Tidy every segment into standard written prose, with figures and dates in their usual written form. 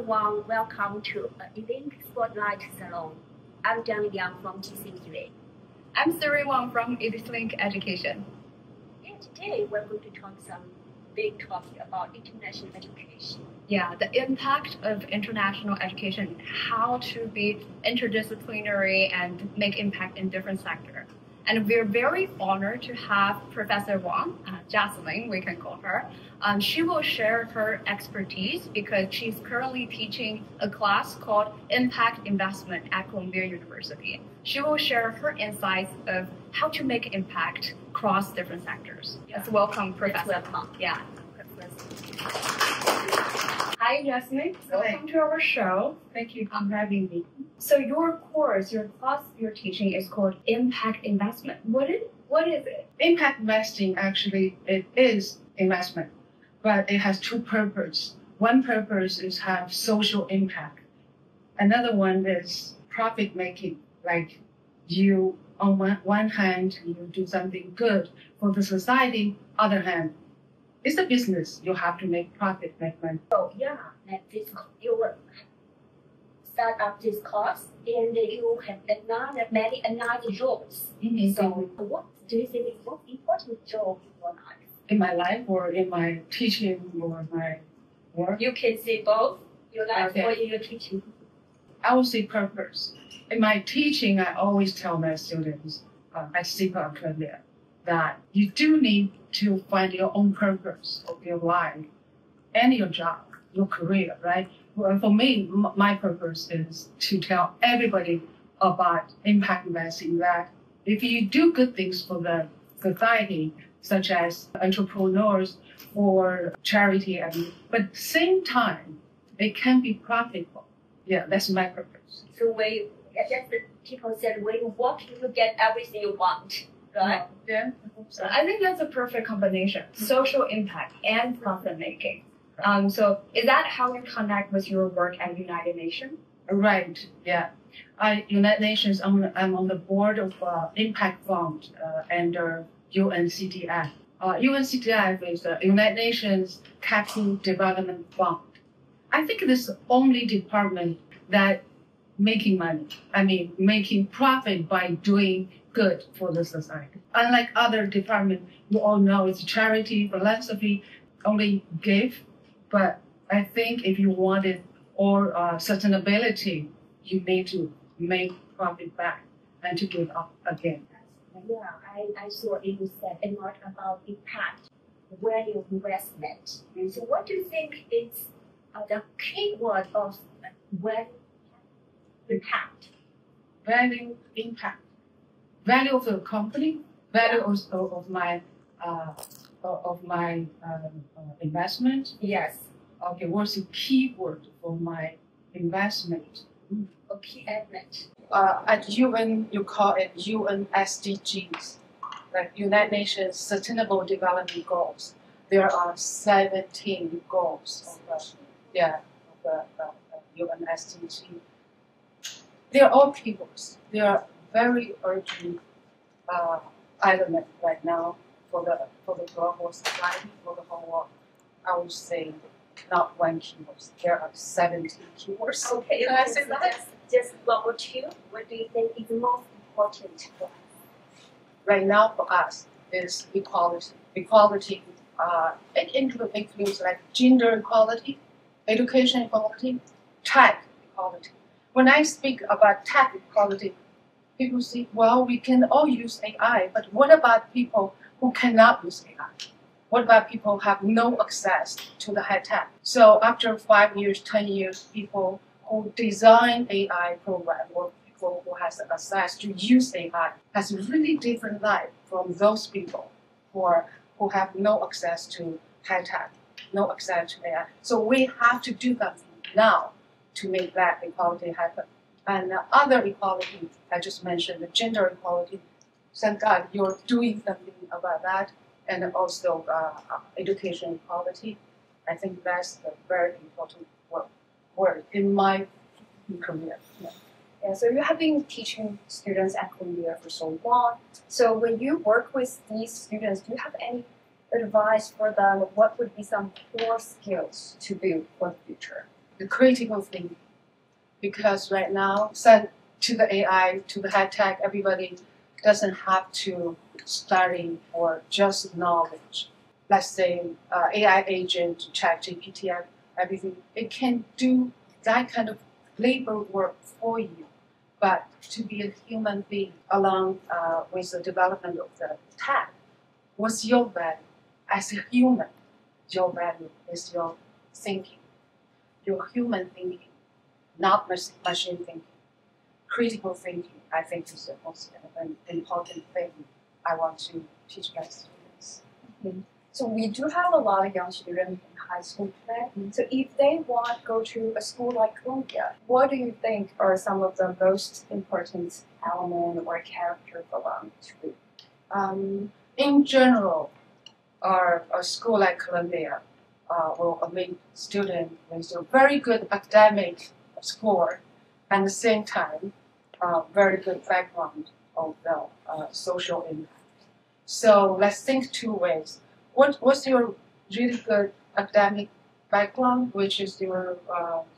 everyone. Welcome to Elink Spotlight Salon. I'm Jasmine Yang from GCUA. I'm Siri Wang from Elink Education. And today we're going to talk some big topic about international education. Yeah, the impact of international education, how to be interdisciplinary and make impact in different sectors. And we're very honored to have Professor Wang, Jasmine, we can call her. She will share her expertise because she's currently teaching a class called Impact Investment at Columbia University. She will share her insights of how to make impact across different sectors. Yeah. Let's welcome Professor. Welcome. Yeah. Hi, Jasmine. Welcome to our show. Thank you for having me. So your course, your class you're teaching is called Impact Investment. What is it? Impact investing, actually, it is investment, but it has two purposes. One purpose is have social impact. Another one is profit making. Like you, on one hand, you do something good for the society. Other hand, it's a business. You have to make profit, make money. So yeah, like this, you will start up this course, and you have many another roles. Mm-hmm. So what do you think is most important role in your life? In my life, or in my teaching, or my work? You can say both your life Okay. or in your teaching. I would say purpose. In my teaching, I always tell my students at SIPA Columbia that you do need to find your own purpose of your life and your job, your career, right? Well, for me, my purpose is to tell everybody about impact investing, that if you do good things for the society, such as entrepreneurs or charity, but at the same time, it can be profitable. Yeah, that's my purpose. So people said when you work, you get everything you want, right? Yeah. So I think that's a perfect combination, social impact and profit making. So is that how you connect with your work at United Nations? Right. Yeah. United Nations. I'm on the board of Impact Fund under UNCDF. UNCDF is the United Nations Capital Development Fund. I think this is the only department that making money. I mean, making profit by doing good for the society. Unlike other departments, you all know it's charity, philanthropy, only give. But I think if you wanted or sustainability, you need to make profit back and to give up again. Yeah, I saw you said a lot about impact, value investment. So what do you think is the key word of value impact? Value impact. Value of the company, value of my investment. Yes. Okay, what's the key word for my investment? A key element. At UN, you call it UN SDGs, like United Nations Sustainable Development Goals. There are 17 goals of the UN SDG. They are all keywords. They are very urgent element right now for the global society, for the whole world. I would say not one keyword. There are 17 keywords. Okay, Can I say that? Just one or two. What do you think is most important for us? Right now for us is equality. Equality, it includes like gender equality, education equality, tech equality. When I speak about tech equality, people say, well, we can all use AI, but what about people who cannot use AI? What about people who have no access to the high tech? So after 5 years, 10 years, people who design AI program or people who has access to use AI has a really different life from those people who have no access to high tech, no access to AI. So we have to do something now to make that equality happen. And other equality, I just mentioned the gender equality. Thank God you're doing something about that, and also education equality. I think that's the very important word in my career. Yeah, so you have been teaching students at Columbia for so long. So when you work with these students, do you have any advice for them? What would be some core skills to build for the future? the critical thinking. Because right now, sent to the AI, to the high tech, everybody doesn't have to study for just knowledge. Let's say AI agent, ChatGPT, everything, it can do that kind of labor work for you. But to be a human being along with the development of the tech, what's your value? As a human, your value is your thinking, your human thinking, not machine thinking. Critical thinking, I think, is the most important thing I want to teach my students. Mm-hmm. So we do have a lot of young students in high school today. Mm-hmm. So if they want to go to a school like Columbia, what do you think are some of the most important elements or character for them to be? In general, a school like Columbia will admit students with a very good academic score, and at the same time, very good background of the social impact. So let's think two ways. What's your really good academic background, which is your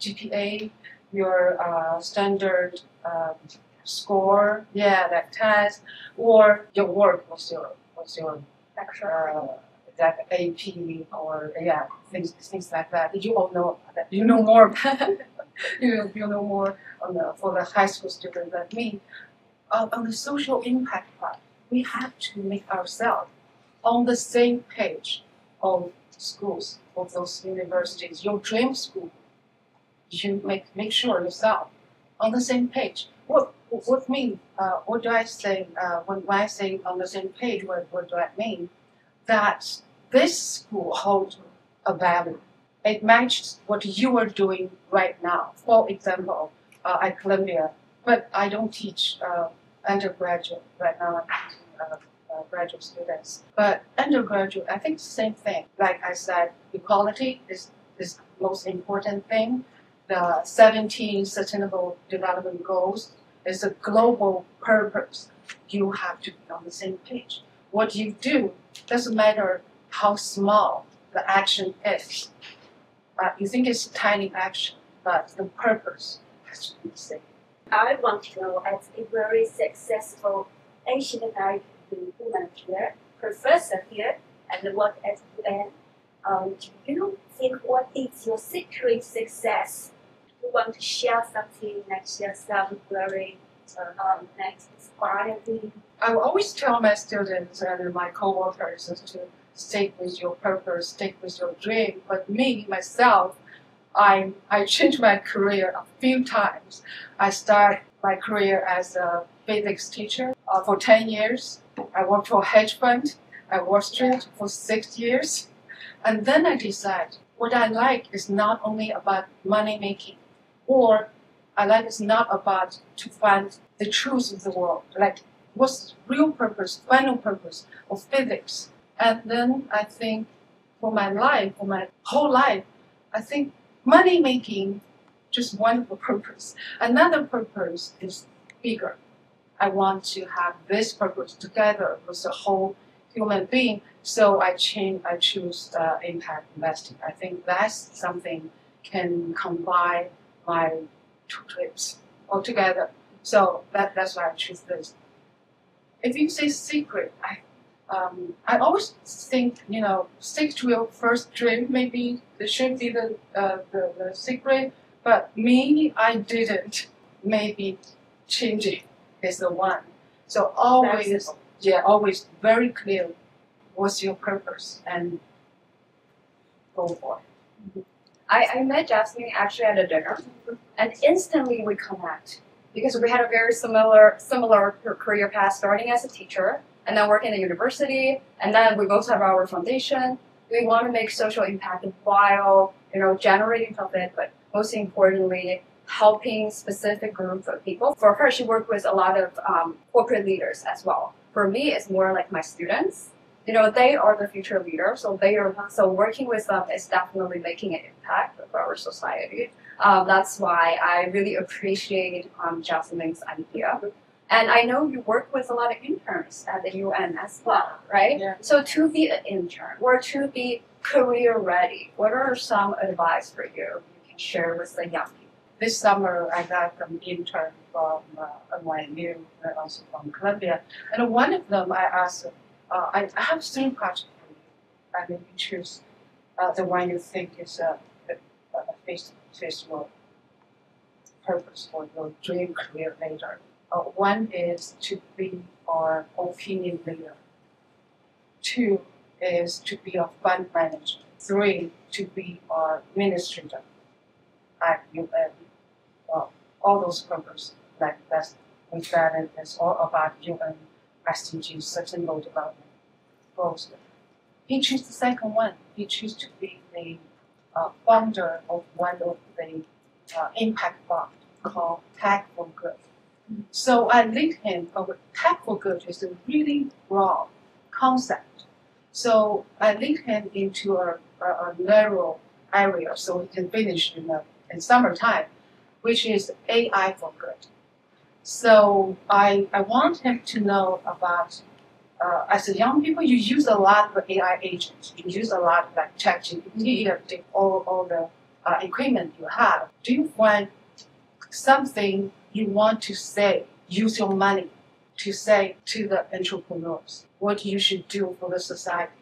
GPA, your standard score, that test, or your work was your that AP or things like that. You all know about that. You know more about that. you know more for the high school student than me. On the social impact part, we have to make ourselves on the same page of schools, of those universities, your dream school. You make sure yourself on the same page. What do I say when I say on the same page? What do I mean? That this school holds a value. It matches what you are doing right now. For example, at Columbia, but I don't teach undergraduate right now. I'm teaching graduate students. But undergraduate, I think it's the same thing. Like I said, equality is the most important thing. The 17 Sustainable Development Goals is a global purpose. You have to be on the same page. What you do doesn't matter how small the action is. You think it's a tiny action, but the purpose has to be the same. I want to know, as a very successful Asian American woman here, professor here, and work at UN, do you think what is your secret success? You want to share something, share some very inspiring? I will always tell my students and my co-workers to stick with your purpose, stick with your dream. But me, myself, I changed my career a few times. I started my career as a physics teacher for 10 years. I worked for a hedge fund at Wall Street for 6 years. And then I decided what I like is not only about money making, or I like it's not about to find the truth of the world, like what's the real purpose, final purpose of physics. And then I think for my life, for my whole life, I think money making just one purpose. Another purpose is bigger. I want to have this purpose together with the whole human being. So I choose impact investing. I think that's something can combine my two trips all together. So that's why I choose this. If you say secret, I always think, stick to your first dream. Maybe it should be the secret. But me, I didn't. Maybe changing is the one. So always very clear what's your purpose and go for it. I met Jasmine actually at a dinner, and instantly we connect because we had a very similar career path, starting as a teacher and then working in the university, and then we both have our foundation. We want to make social impact while generating profit, but most importantly, helping specific groups of people. For her, she worked with a lot of corporate leaders as well. For me, it's more like my students. They are the future leaders, so working with them is definitely making an impact for our society. That's why I really appreciate Jasmine's idea. And I know you work with a lot of interns at the UN as well, right? Yeah. So to be an intern or to be career ready, what are some advice for you can share with the young people? This summer, I got an intern from NYU and also from Columbia. And one of them, I asked, I have 3 projects for you. And then you choose the one you think is a faithful purpose for your dream career later. One is to be our opinion leader. 2 is to be a fund manager. 3, to be our administrator at UN. All those purposes, like that's with that, and it's all about UN SDGs, sustainable development goals. He chose the second one. He chose to be the founder of one of the impact fund called Tech for Good. So I linked him. Tech for Good is a really broad concept. So I linked him into a narrow area so he can finish in summertime, which is AI for good. So I want him to know about, as a young people, you use a lot of AI agents. You use a lot of like ChatGPT or all the equipment you have. Do you find something you want to say, use your money to say to the entrepreneurs what you should do for the society?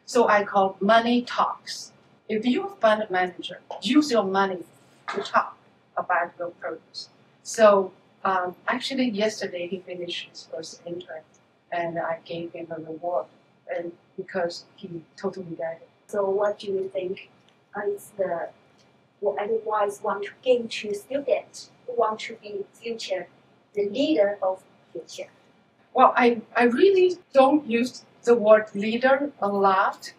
So I call money talks. If you're a fund manager, use your money to talk about your purpose. So actually yesterday he finished his first intern and I gave him a reward and because he totally got it. So what do you think is what advice want to give to students who want to be future, the leader of future? Well, I really don't use the word leader a lot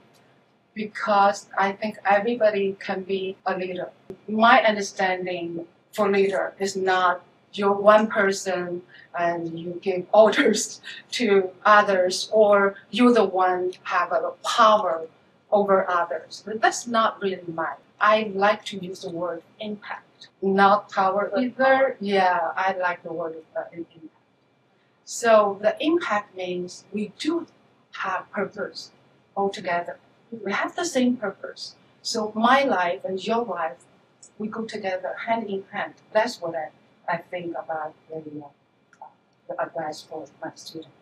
because I think everybody can be a leader. My understanding for leader is not you're one person and you give orders to others or you're the one have a power over others. But that's not really mine. I like to use the word impact, not power either. Yeah, I like the word impact. So the impact means we do have purpose altogether. We have the same purpose. So my life and your life, we go together hand in hand. That's what I think about the advice for my students.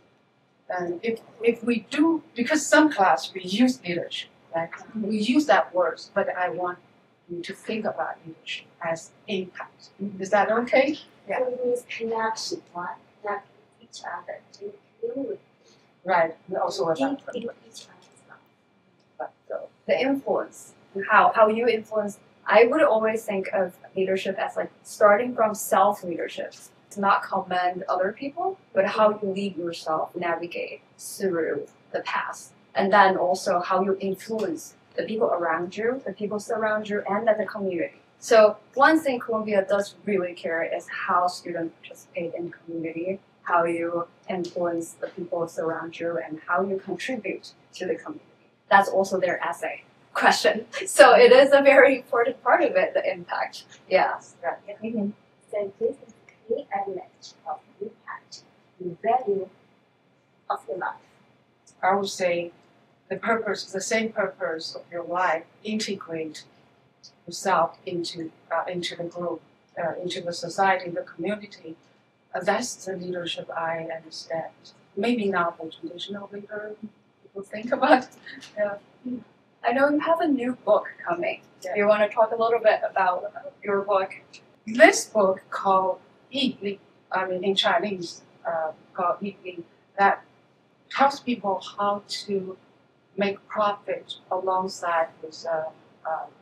And if we do, because some class we use leadership, right? We use that word, but I want you to think about leadership as impact. Is that okay? Yeah. So it means connection, right? Connect each other to community. Right. And also about each other's life. So the influence, how you influence. I would always think of leadership as like starting from self-leadership. It's not command other people, but how you lead yourself, navigate through the past. And then also how you influence the people around you, the people surround you, and then the community. So one thing Columbia does really care is how students participate in community, how you influence the people around you, and how you contribute to the community. That's also their essay question. So it is a very important part of it, the impact. Yes. Right. Mm-hmm. So this is the key element of impact, the value of your life. I would say the purpose, the same purpose of your life, integrate yourself into the group, into the society, the community. That's the leadership I understand. Maybe not the traditional leader people think about. Yeah. I know you have a new book coming. Yeah. Do you want to talk a little bit about your book? This book called Yi, in Chinese, called Yi, that tells people how to make profit alongside with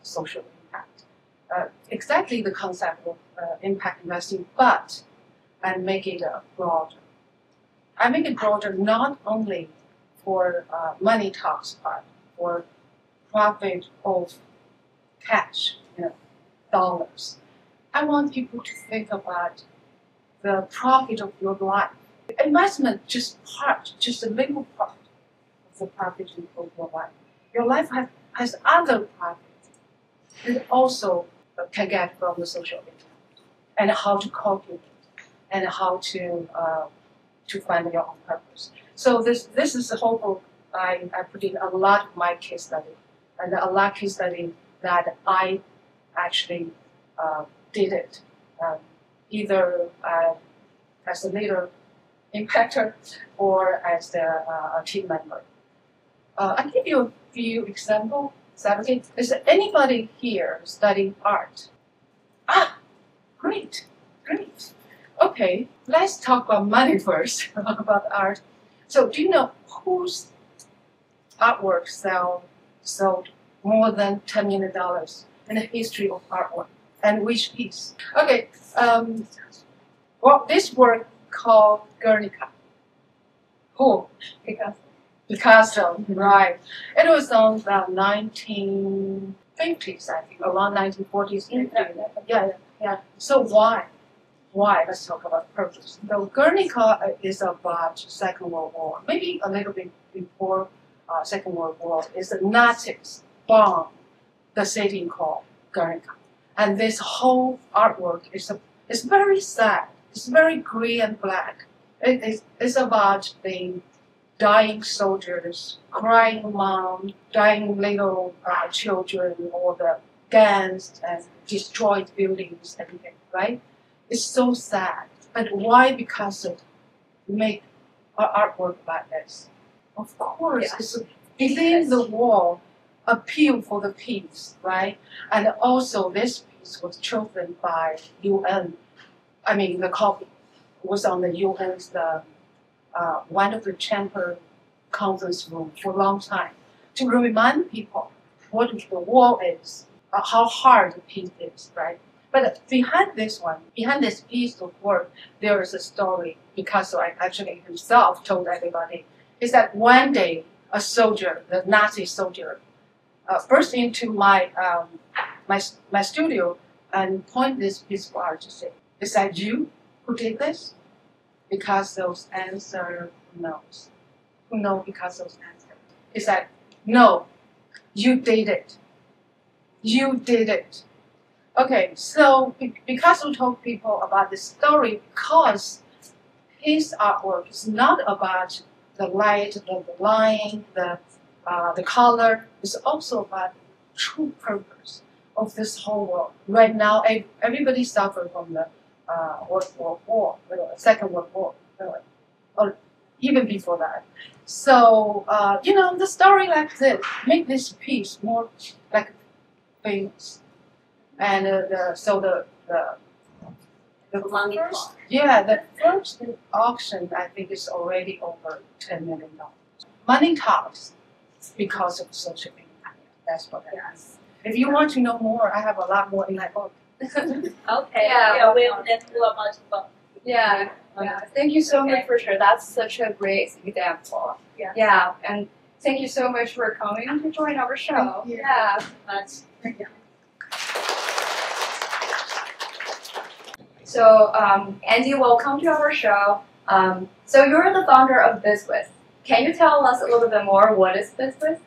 social impact. Exactly the concept of impact investing, but I make it broader. I make it broader not only for money talks part, for profit of cash, dollars. I want people to think about the profit of your life. Investment just a little part of the profit of your life. Your life has other profits that also can get from the social impact, and how to cultivate, and how to find your own purpose. So this is the whole book. I put in a lot of my case study, and a lot of case study that I actually did it, either as a leader, impactor, or as a team member. I'll give you a few examples. Is there anybody here studying art? Ah, great. Okay, let's talk about money first, about art. So do you know whose artwork sold more than $10 million in the history of artwork? And which piece? Okay, well, this work called Guernica. Who? Picasso, right. It was on the 1950s, I think, around 1940s, 50s. Yeah. So why? Let's talk about purpose. So Guernica is about Second World War, maybe a little bit before Second World War. Is the Nazis bombed the city called Guernica, and this whole artwork is very sad. It's very gray and black. It's about the dying soldiers, crying mom, dying little children, or the guns and destroyed buildings, everything, right? It's so sad. But why Picasso make artwork like this? Of course, it's within the wall, appeal for the peace, right? And also this piece was chosen by UN. I mean, the copy was on the UN's one of the chamber conference room for a long time to remind people what the war is, how hard the peace is, right? But behind this piece of work, there is a story. Picasso actually himself told everybody, is that one day a soldier, the Nazi soldier, burst into my studio and point this piece of art to say, "Is that you who did this?" Picasso's answer, no. Who know Picasso's answer? Is that, no, you did it. You did it. Okay, so Picasso told people about this story because his artwork is not about the light, the line, the color. It's also about the true purpose of this whole world. Right now, everybody suffers from the World War, Second World War, or even before that. So, the story like this, make this piece more like famous. And the first auction, I think, is already over $10 million. Money talks because of social impact. That's what I is. If you want to know more, I have a lot more in my book. Okay. Yeah. We'll let you about the book. Yeah. Thank you so much for sure. That's such a great example. Yeah. And thank you so much for coming to join our show. Yeah. Thank you. So, Andy, welcome to our show. So you're the founder of BizWiz. Can you tell us a little bit more? What is BizWiz?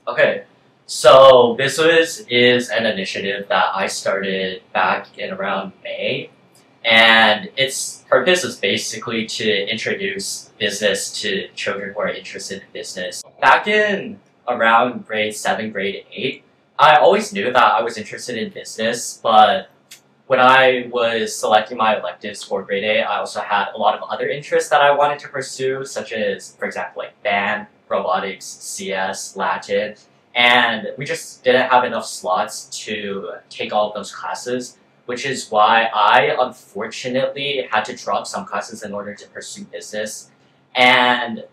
Okay, so BizWiz is an initiative that I started back in around May, and its purpose is basically to introduce business to children who are interested in business. Back in around grade 7, grade 8, I always knew that I was interested in business, but when I was selecting my electives for grade 8, I also had a lot of other interests that I wanted to pursue, such as, for example, like band, robotics, CS, Latin, and we just didn't have enough slots to take all of those classes, which is why I unfortunately had to drop some classes in order to pursue business. And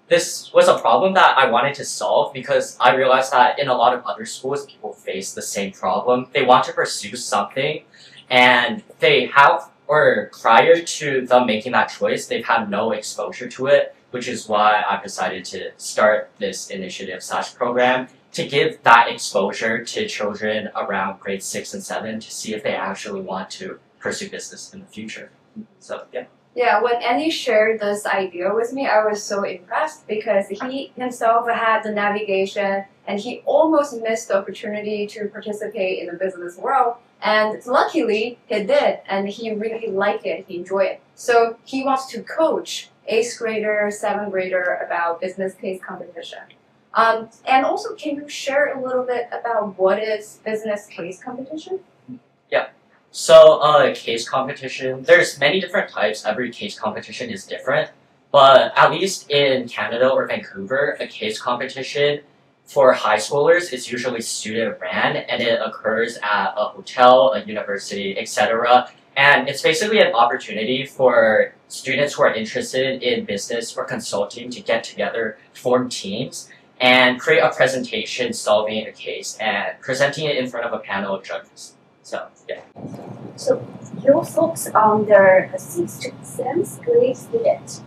this was a problem that I wanted to solve because I realized that in a lot of other schools, people face the same problem. They want to pursue something, and they have, or prior to them making that choice, they've had no exposure to it, which is why I've decided to start this initiative / program to give that exposure to children around grade 6 and 7 to see if they actually want to pursue business in the future. So, yeah. Yeah, when Andy shared this idea with me, I was so impressed because he himself had the navigation and he almost missed the opportunity to participate in the business world. And luckily, he did, and he really liked it, he enjoyed it. So he wants to coach 8th grader, 7th grader about business case competition. And also, can you share a little bit about what is business case competition? Yeah. So, case competition, there's many different types. Every case competition is different. But at least in Canada or Vancouver, a case competition for high schoolers is usually student ran, and it occurs at a hotel, a university, etc. And it's basically an opportunity for students who are interested in business or consulting to get together, form teams, and create a presentation solving a case and presenting it in front of a panel of judges. So, yeah. So your thoughts on the 6th grade student?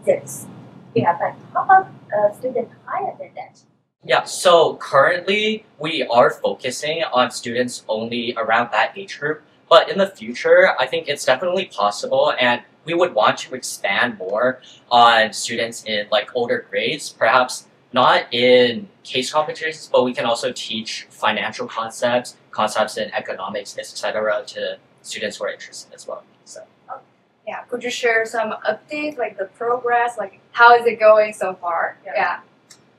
This. Yeah, but how about students higher than that? Yeah, so currently we are focusing on students only around that age group, but in the future, I think it's definitely possible, and we would want to expand more on students in like older grades, perhaps not in case competitions, but we can also teach financial concepts in economics, etc. to students who are interested as well. So. Yeah, could you share some updates, like the progress, like how is it going so far? Yeah.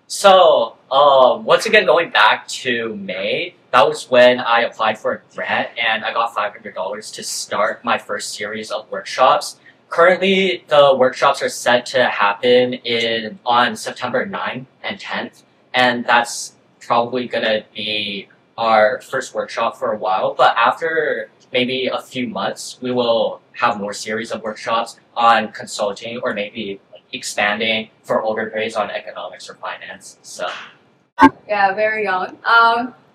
So, once again, going back to May, that was when I applied for a grant and I got $500 to start my first series of workshops. Currently, the workshops are set to happen on September 9th and 10th, and that's probably gonna be our first workshop for a while, but after maybe a few months, we will have more series of workshops on consulting or maybe expanding for older grades on economics or finance. So, yeah, very young.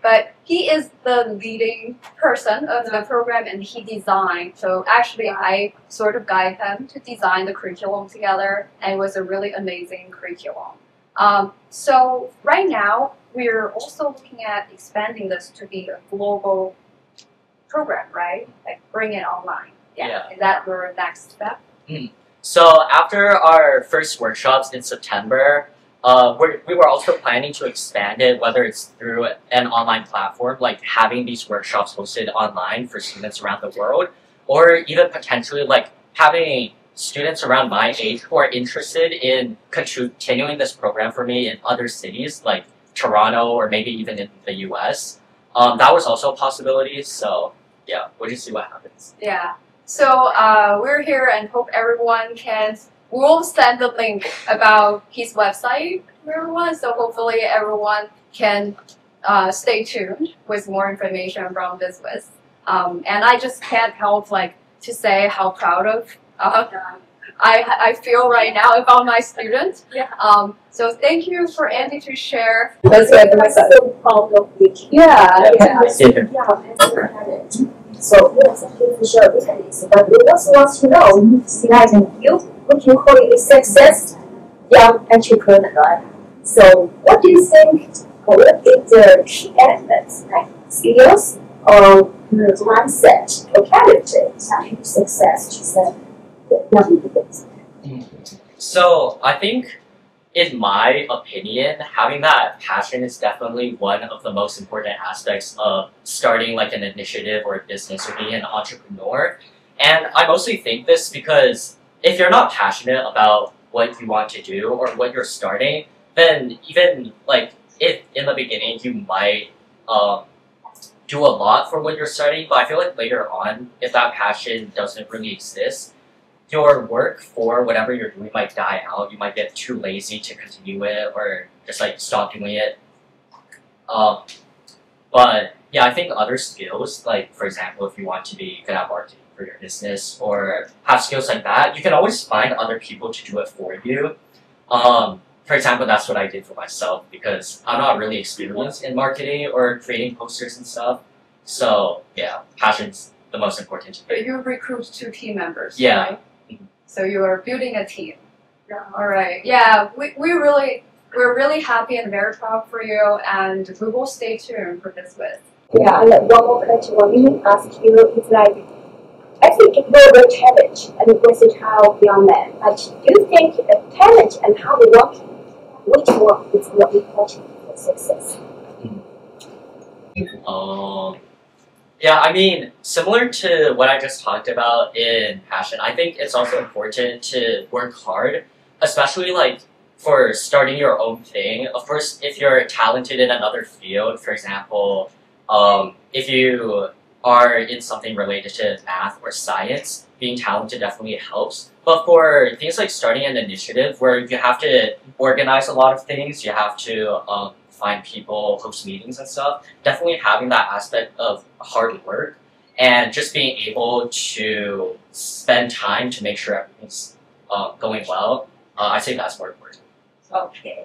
But he is the leading person of the program and he designed. So actually, I sort of guide him to design the curriculum together, and it was a really amazing curriculum. So right now, we're also looking at expanding this to be a global program, right? Like bring it online. Yeah. Is that your next step? So after our first workshops in September, we were also planning to expand it, whether it's through an online platform, like having these workshops hosted online for students around the world, or even potentially like having students around my age who are interested in continuing this program for me in other cities like Toronto or maybe even in the US. That was also a possibility, so yeah, we'll just see what happens. Yeah. So we're here and hope everyone can. We'll send the link about his website to everyone. So hopefully everyone can stay tuned with more information from BizWiz. And I just can't help like to say how proud of I feel right now about my student. Yeah. So thank you for Andy to share. That's why I'm so proud of you. Yeah. So yes, for sure, but we also want to know, guys, would you call it a success young entrepreneur? So what do you think is the key elements, like skills or mindset or character to success to young people? So I think, in my opinion, having that passion is definitely one of the most important aspects of starting like an initiative or a business or being an entrepreneur. And I mostly think this because if you're not passionate about what you want to do or what you're starting, then even like if in the beginning you might do a lot for what you're starting, but I feel like later on, if that passion doesn't really exist, your work for whatever you're doing might die out. You might get too lazy to continue it or just like stop doing it. But yeah, I think other skills, like for example, if you want to be good at marketing for your business or have skills like that, you can always find other people to do it for you. For example, that's what I did for myself because I'm not really experienced in marketing or creating posters and stuff. So yeah, passion's the most important to me. But you recruit 2 team members. Yeah. Right? So you are building a team. Yeah. All right. Yeah, we're really happy and very proud for you, and we will stay tuned for BizWiz. Yeah, and one more question I want to ask you is like, I think it will be a challenge and this is how beyond that. But do you think the talent and hard working, which one is more important for success? Yeah, I mean, similar to what I just talked about in passion, I think it's also important to work hard, especially like for starting your own thing. Of course, if you're talented in another field, for example, if you are in something related to math or science, being talented definitely helps. But for things like starting an initiative where you have to organize a lot of things, you have to find people, host meetings and stuff, definitely having that aspect of hard work and just being able to spend time to make sure everything's going well, I think that's more important. Okay.